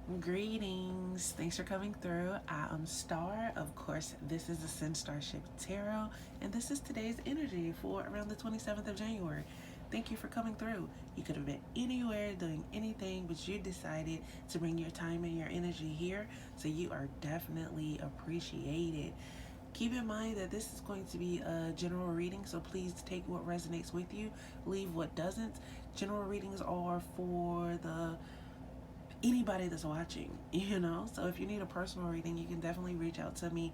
Greetings. Thanks for coming through. I am Star. Of course, this is the Sin Starship Tarot, and this is today's energy for around the 27th of January. Thank you for coming through. You could have been anywhere doing anything, but you decided to bring your time and your energy here, so you are definitely appreciated. Keep in mind that this is going to be a general reading, so please take what resonates with you, leave what doesn't. General readings are for the anybody that's watching, So if you need a personal reading, you can definitely reach out to me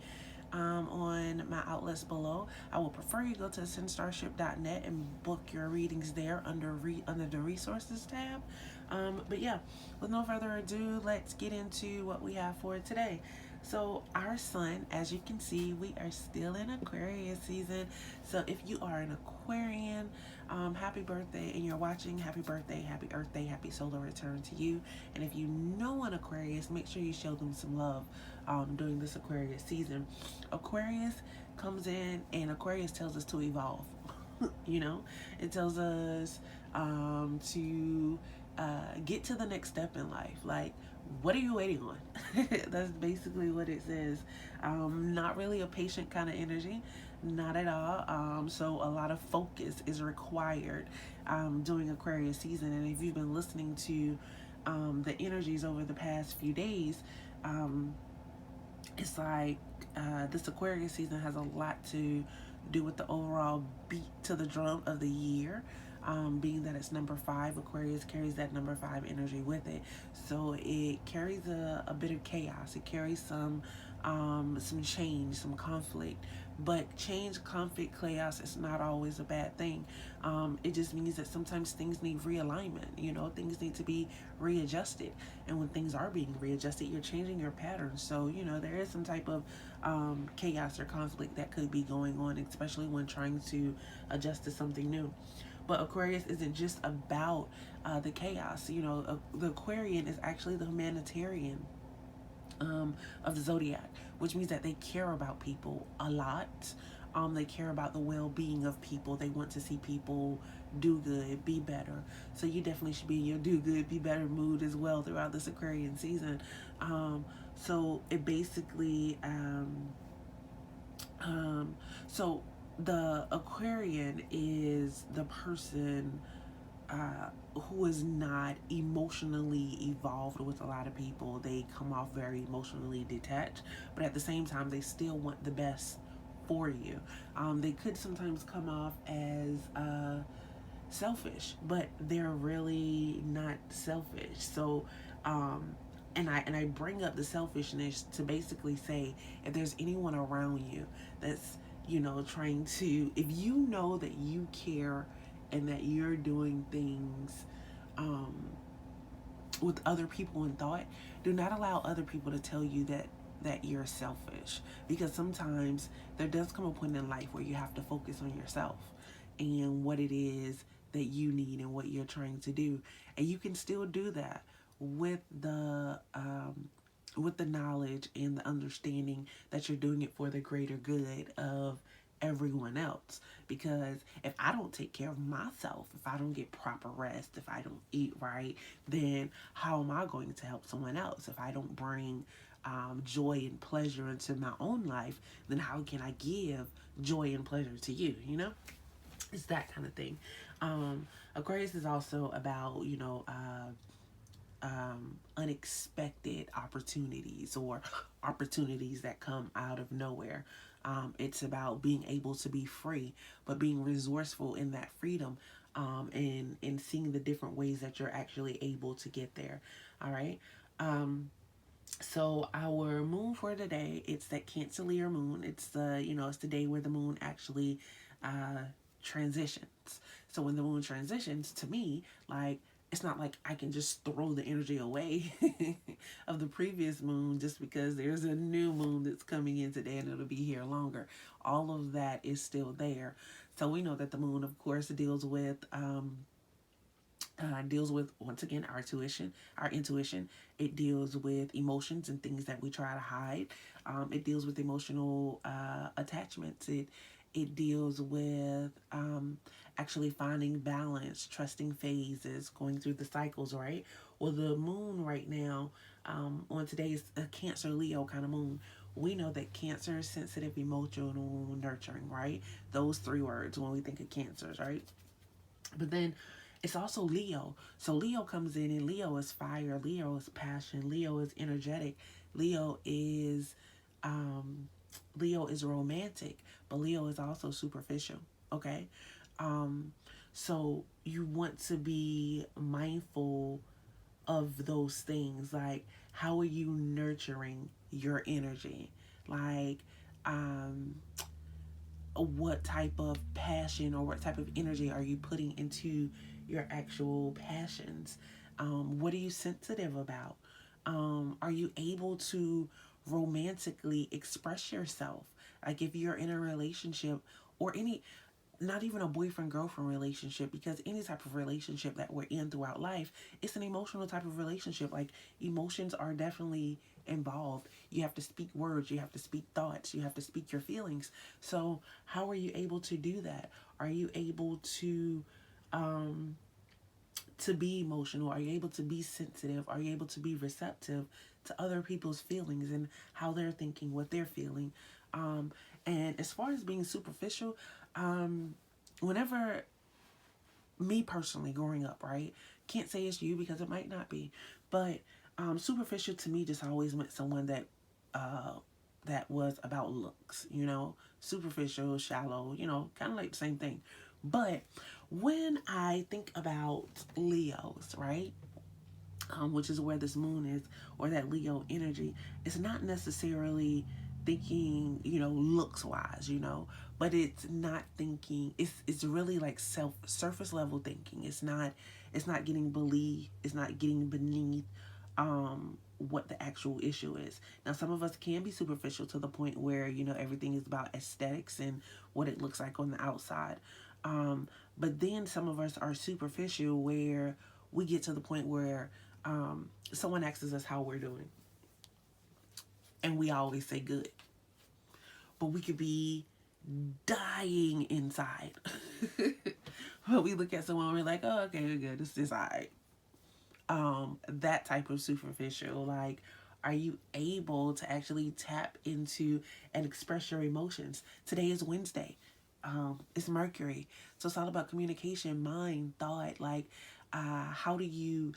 on my outlets below. I will prefer you go to sinstarship.net and book your readings there under the resources tab. But yeah, with no further ado, let's get into what we have for today. So our sun, as you can see, we are still in Aquarius season. So if you are an Aquarian, happy birthday, and you're watching, happy birthday, happy Earth Day, happy solar return to you. And if you know an Aquarius, make sure you show them some love during this Aquarius season. Aquarius comes in, and Aquarius tells us to evolve. It tells us to get to the next step in life. Like, what are you waiting on? That's basically what it says. Not really a patient kind of energy, not at all. So a lot of focus is required during Aquarius season. And if you've been listening to the energies over the past few days, um, it's like this Aquarius season has a lot to do with the overall beat to the drum of the year. Being that it's number 5, Aquarius carries that number 5 energy with it. So it carries a bit of chaos. It carries some change, some conflict. But change, conflict, chaos is not always a bad thing. It just means that sometimes things need realignment. Things need to be readjusted. And when things are being readjusted, you're changing your patterns. So, there is some type of chaos or conflict that could be going on, especially when trying to adjust to something new. But Aquarius isn't just about the chaos. The Aquarian is actually the humanitarian of the zodiac, which means that they care about people a lot. They care about the well-being of people. They want to see people do good, be better. So you definitely should be in your do good, be better mood as well throughout this Aquarian season. So it basically, so the Aquarian is the person who is not emotionally evolved with a lot of people. They come off very emotionally detached, but at the same time, they still want the best for you. They could sometimes come off as selfish, but they're really not selfish. So, and I bring up the selfishness to basically say, if there's anyone around you that's trying to, if you know that you care and that you're doing things um, with other people in thought, do not allow other people to tell you that you're selfish, because sometimes there does come a point in life where you have to focus on yourself and what it is that you need and what you're trying to do, and you can still do that with the knowledge and the understanding that you're doing it for the greater good of everyone else. Because if I don't take care of myself, if I don't get proper rest, if I don't eat right, then how am I going to help someone else? If I don't bring joy and pleasure into my own life, then how can I give joy and pleasure to you? It's that kind of thing. Aquarius is also about, unexpected opportunities, or opportunities that come out of nowhere. It's about being able to be free, but being resourceful in that freedom, and seeing the different ways that you're actually able to get there. All right. So our moon for today, it's that Cancerian moon. It's the day where the moon actually transitions. So when the moon transitions, to me, like, it's not like I can just throw the energy away of the previous moon just because there's a new moon that's coming in today and it'll be here longer. All of that is still there. So we know that the moon, of course, deals with once again our intuition. It deals with emotions and things that we try to hide. It deals with emotional attachments. It deals with actually finding balance, trusting phases, going through the cycles, right? Well, the moon right now, on today's a Cancer Leo kind of moon. We know that Cancer is sensitive, emotional, nurturing, right? Those three words when we think of Cancers, right? But then it's also Leo. So Leo comes in, and Leo is fire, Leo is passion, Leo is energetic, Leo is um Leo is romantic, but Leo is also superficial. Okay. Um so you want to be mindful of those things. Like, how are you nurturing your energy? Like, um what type of passion or what type of energy are you putting into your actual passions? What are you sensitive about? Are you able to romantically express yourself? Like, if you're in a relationship, or any, not even a boyfriend girlfriend relationship, because any type of relationship that we're in throughout life, it's an emotional type of relationship. Like, emotions are definitely involved. You have to speak words, you have to speak thoughts, you have to speak your feelings. So how are you able to do that? Are you able um to be emotional? Are you able to be sensitive? Are you able to be receptive to other people's feelings and how they're thinking, what they're feeling? Um, and as far as being superficial, um, whenever, me personally, growing up, right? Can't say it's you because it might not be, but superficial to me just always meant someone uh, that was about looks, superficial, shallow, kind of like the same thing. But when I think about Leos, right? Which is where this moon is, or that Leo energy, it's not necessarily thinking, looks wise, but it's not thinking, it's really like surface level thinking. It's not getting believe, it's not getting beneath what the actual issue is. Now, some of us can be superficial to the point where, everything is about aesthetics and what it looks like on the outside. But then some of us are superficial where we get to the point where someone asks us how we're doing, and we always say good, but we could be dying inside. But we look at someone and we're like, oh, okay, we're good. This is all right. That type of superficial. Like, are you able to actually tap into and express your emotions? Today is Wednesday. It's Mercury, so it's all about communication, mind, thought. Like, how do you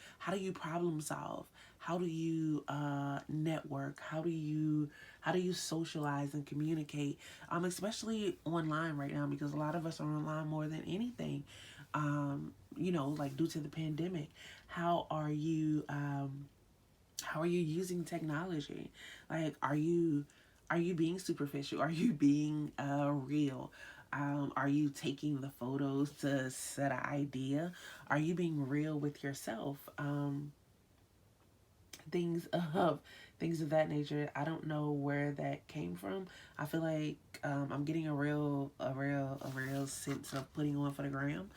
problem solve? How do you network? How do you socialize and communicate? Especially online right now, because a lot of us are online more than anything. Like, due to the pandemic, how are you? How are you using technology? Like, are you being superficial? Are you being real? Are you taking the photos to set an idea? Are you being real with yourself? Things of things of that nature. I don't know where that came from. I feel like I'm getting a real sense of putting on for the gram.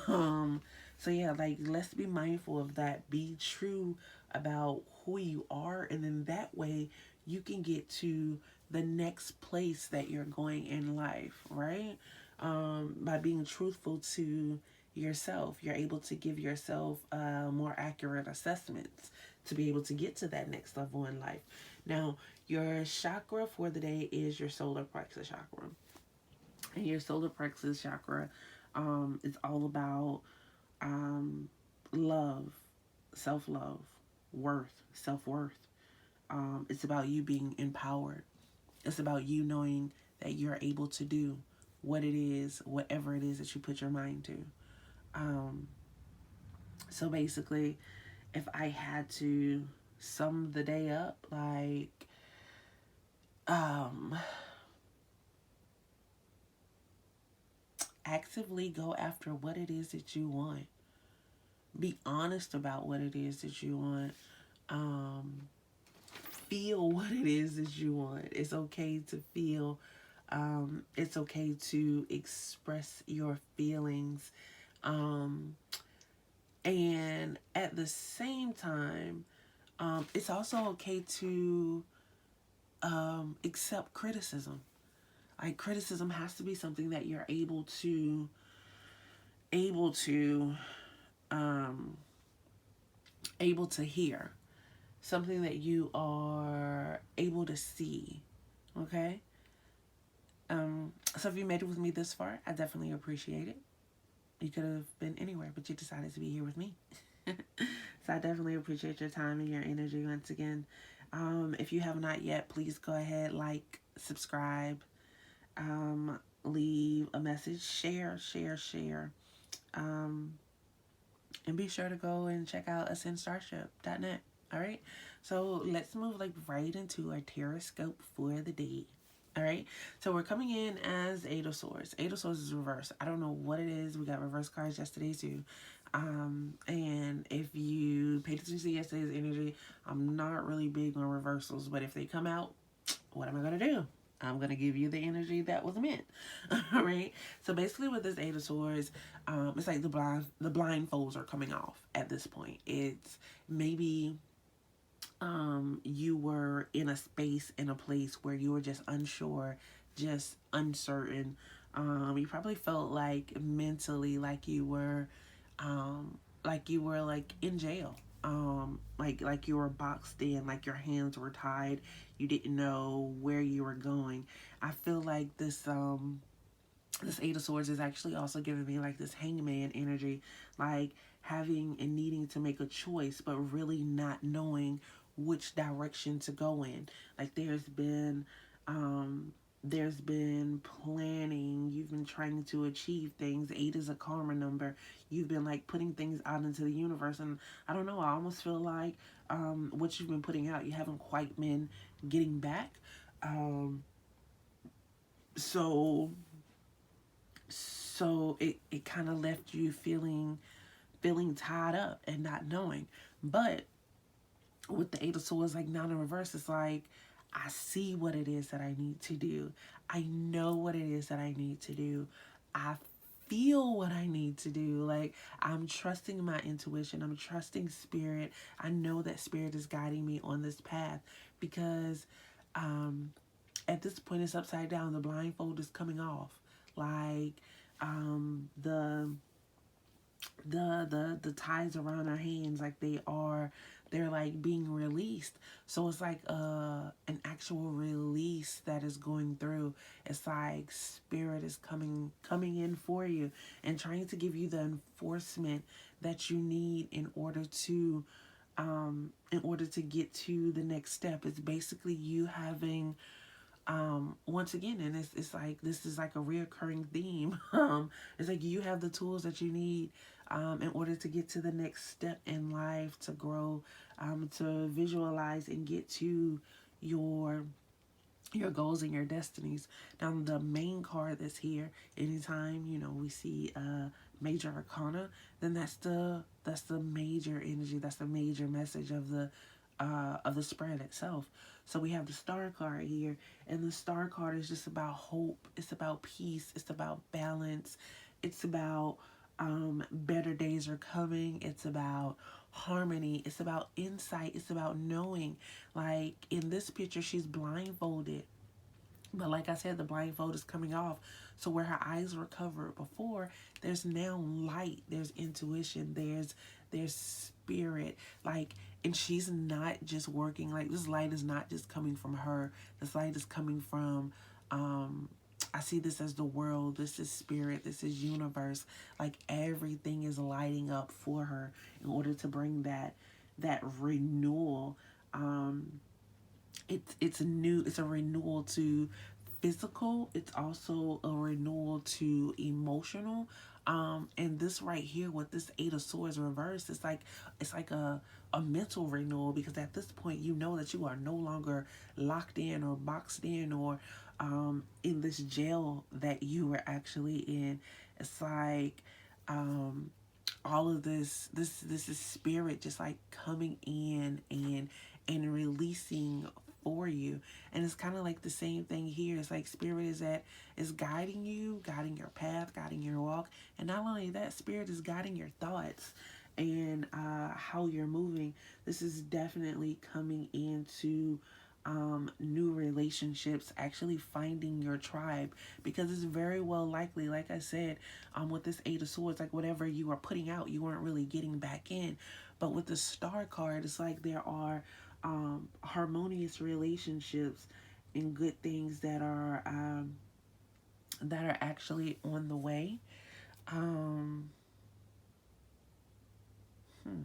Um, so yeah, like, let's be mindful of that. Be true about who you are, and then that way you can get to the next place that you're going in life, right? By being truthful to yourself, you're able to give yourself more accurate assessments to be able to get to that next level in life. Now, your chakra for the day is your solar plexus chakra. And your solar plexus chakra is all about um, love, self love, worth, self worth. It's about you being empowered. It's about you knowing that you're able to do what it is, whatever it is that you put your mind to. Um, so basically, if I had to sum the day up, like, um, actively go after what it is that you want. Be honest about what it is that you want. Um, feel what it is that you want. It's okay to feel. It's okay to express your feelings. Um, and at the same time, it's also okay to accept criticism. Like, criticism has to be something that you're able to able to um, able to hear, something that you are able to see. Okay. So if you made it with me this far, I definitely appreciate it. You could have been anywhere, but you decided to be here with me. So I definitely appreciate your time and your energy once again. If you have not yet, please go ahead, like, subscribe, leave a message, share. Um, and be sure to go and check out ascendstarship.net. All right. So let's move like right into our Tarotscope for the day. All right. So we're coming in as Eight of Swords. Eight of Swords is reversed. I don't know what it is. We got reverse cards yesterday too. And if you paid attention to yesterday's energy, I'm not really big on reversals, but if they come out, what am I going to do? I'm going to give you the energy that was meant. All right. So basically with this Eight of Swords, it's like the blindfolds are coming off at this point. It's maybe you were in a space, in a place where you were just unsure, just uncertain. You probably felt like mentally like you were like in jail. Like you were boxed in, like your hands were tied. You didn't know where you were going. I feel like this Eight of Swords is actually also giving me like this hangman energy, like having and needing to make a choice, but really not knowing which direction to go in. Like there's been planning, you've been trying to achieve things. Eight is a karma number. You've been like putting things out into the universe, and I don't know, I almost feel like what you've been putting out, you haven't quite been getting back. Um, so it kind of left you feeling tied up and not knowing. But with the Eight of Swords, like now in reverse, it's like I see what it is that I need to do. I know what it is that I need to do. I feel what I need to do. Like I'm trusting my intuition. I'm trusting spirit. I know that spirit is guiding me on this path because um at this point it's upside down. The blindfold is coming off. Like the the ties around our hands, like they're like being released. So it's like an actual release that is going through. It's like spirit is coming in for you and trying to give you the enforcement that you need in order to get to the next step. It's basically you having once again, and it's like this is like a reoccurring theme. It's like you have the tools that you need in order to get to the next step in life, to grow, to visualize and get to your goals and your destinies. Now the main card that's here, anytime we see major arcana, then that's the major energy, that's the major message of the spread itself. So we have the star card here, and the star card is just about hope. It's about peace. It's about balance. It's about better days are coming. It's about harmony. It's about insight. It's about knowing. Like in this picture, she's blindfolded. But like I said, the blindfold is coming off. So where her eyes were covered before, there's now light. There's intuition. There's spirit. Like, and she's not just working. Like this light is not just coming from her. This light is coming from. I see this as the world. This is spirit. This is universe. Like everything is lighting up for her in order to bring that renewal. It's new. It's a renewal to physical. It's also a renewal to emotional. And this right here with this Eight of Swords reversed, it's like a mental renewal, because at this point you know that you are no longer locked in or boxed in or in this jail that you were actually in. It's like all of this is spirit just like coming in and releasing for you. And it's kind of like the same thing here. It's like spirit is guiding you, guiding your path, guiding your walk. And not only that, spirit is guiding your thoughts and how you're moving. This is definitely coming into new relationships, actually finding your tribe, because it's very well likely, like I said, with this Eight of Swords, like whatever you are putting out, you weren't really getting back in. But with the Star card, it's like there are harmonious relationships and good things that are actually on the way. Um, hmm,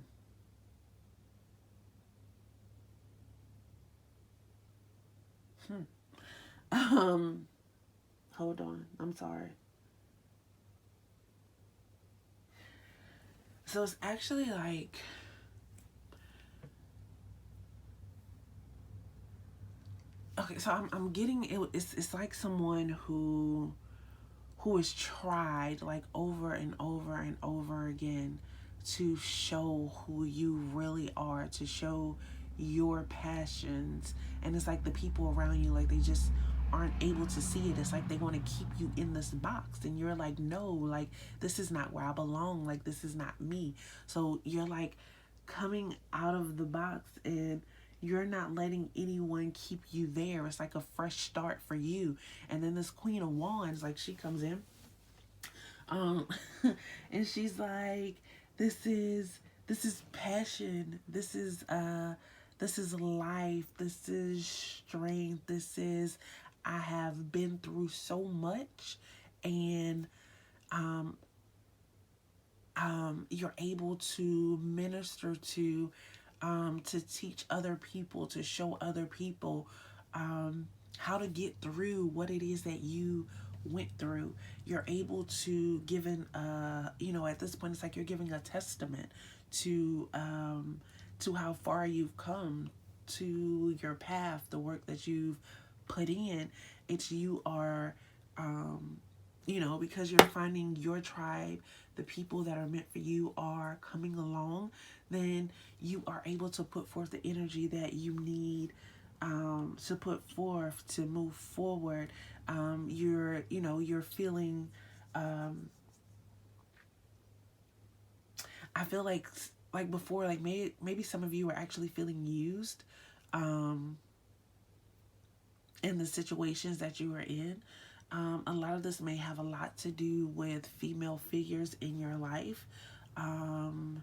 hmm. Um, hold on, I'm sorry. So it's actually like, okay, so I'm getting it. It's like someone who has tried like over and over and over again to show who you really are, to show your passions. And it's like the people around you, like they just aren't able to see it. It's like they want to keep you in this box, and you're like, no, like this is not where I belong, like this is not me. So you're like coming out of the box, and you're not letting anyone keep you there. It's like a fresh start for you. And then this Queen of Wands, like she comes in, um, and she's like, this is passion. This is life. This is strength. This is, I have been through so much, and um, you're able to minister to teach other people, to show other people how to get through what it is that you went through. You're able to give you know, at this point, it's like you're giving a testament to how far you've come, to your path, the work that you've put in. It's you are, you know, because you're finding your tribe, the people that are meant for you are coming along, then you are able to put forth the energy that you need to put forth to move forward. You're, you know, you're feeling, um, I feel like before, like maybe some of you are actually feeling used um, in the situations that you are in. A lot of this may have a lot to do with female figures in your life. Um,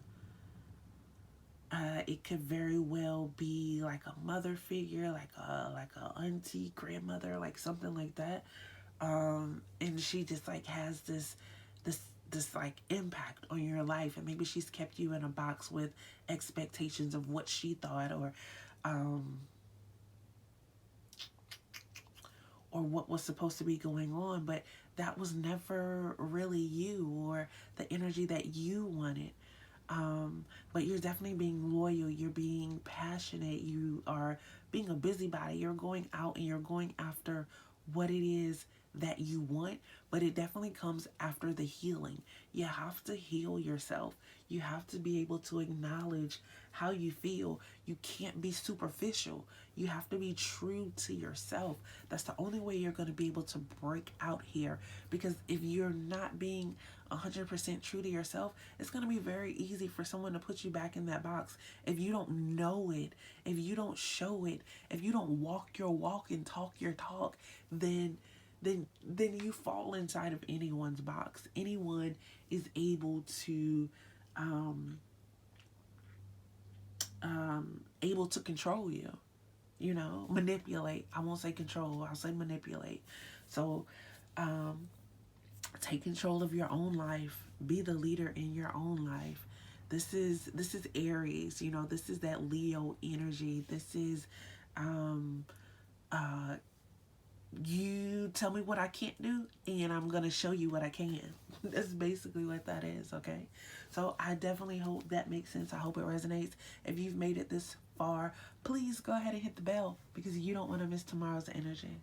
it could very well be like a mother figure, like a auntie, grandmother, like something like that. And she just like has this this like impact on your life, and maybe she's kept you in a box with expectations of what she thought, um, or what was supposed to be going on, but that was never really you or the energy that you wanted. But you're definitely being loyal, you're being passionate, you are being a busybody, you're going out and you're going after what it is that you want, but it definitely comes after the healing. You have to heal yourself. You have to be able to acknowledge how you feel. You can't be superficial. You have to be true to yourself. That's the only way you're going to be able to break out here. Because if you're not being 100% true to yourself, it's going to be very easy for someone to put you back in that box. If you don't know it, if you don't show it, if you don't walk your walk and talk your talk, then you fall inside of anyone's box. Anyone is able to um, able to control you, you know, manipulate. I won't say control, I'll say manipulate. So um, take control of your own life. Be the leader in your own life. This is Aries, you know, this is that Leo energy. This is um uh you tell me what I can't do, and I'm gonna show you what I can. That's basically what that is, okay? So I definitely hope that makes sense. I hope it resonates. If you've made it this far, please go ahead and hit the bell, because you don't want to miss tomorrow's energy.